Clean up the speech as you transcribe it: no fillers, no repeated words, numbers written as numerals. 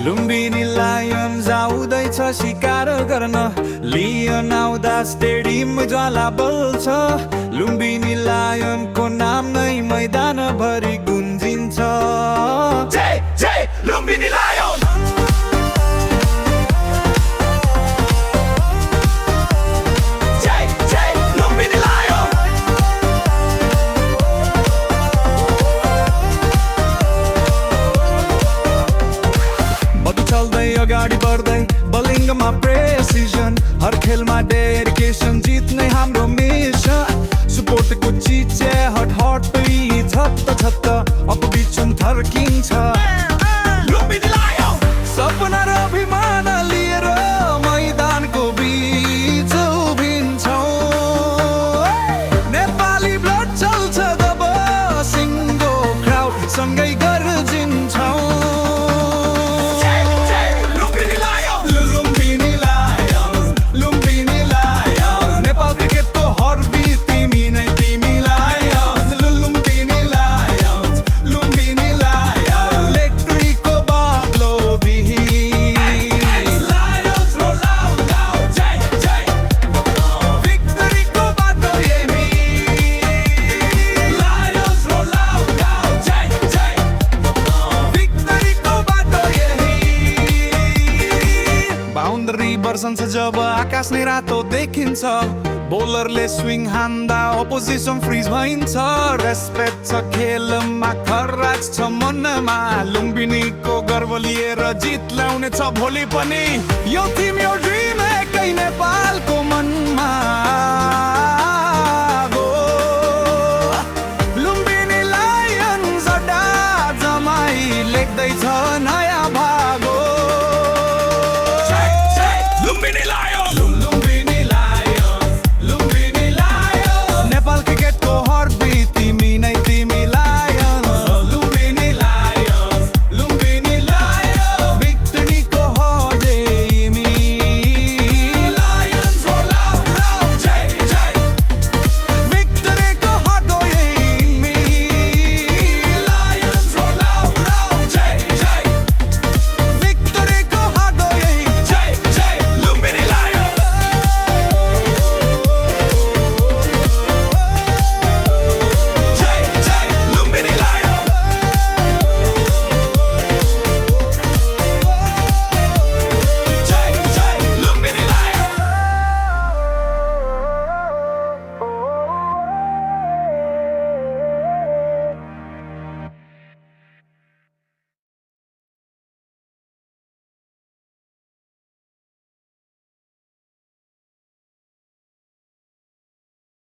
Lumbini Lions आउँदैछ शिकार गर्न, लियन आउँदा स्टेडियम ज्वाला बल्छ। लुम्बिनी लायनको नाम नै मैदान भरि गुन्जिन्छ। जय जय लुम्बिनी लायन। जय जय लुम्बिनी लायन। बढी चल्दै अगाडि बढ्दै बलिङ्गमा प्रेसिजन, हर खेलमा डेडिकेसन, जित्ने हाम्रो मिसन। सपोर्टको चिचे हट हट छत्त छत्त अपोजिसन थर्किन्छ। लुम्बिनी लायन सपना र अभिमान लिएर मैदानको बीच उभिन्छौँ। नेपाली ब्लड चल्छ जब सिङ्गो क्राउड सँगै गर्जिन्छौँ। बाउन्ड्री बर्सन्छ जब आकाश नै रातो देखिन्छ, बोलरले स्विङ हान्दा अपोजिसन फ्रिज भइन्छ। रेस्पेक्ट छ खेलमा, खराज छ मनमा, लुम्बिनीको गर्व लिएर जित ल्याउने छ भोलि पनि। यो टिम यो ड्रिम एकै नेपालको मनमा।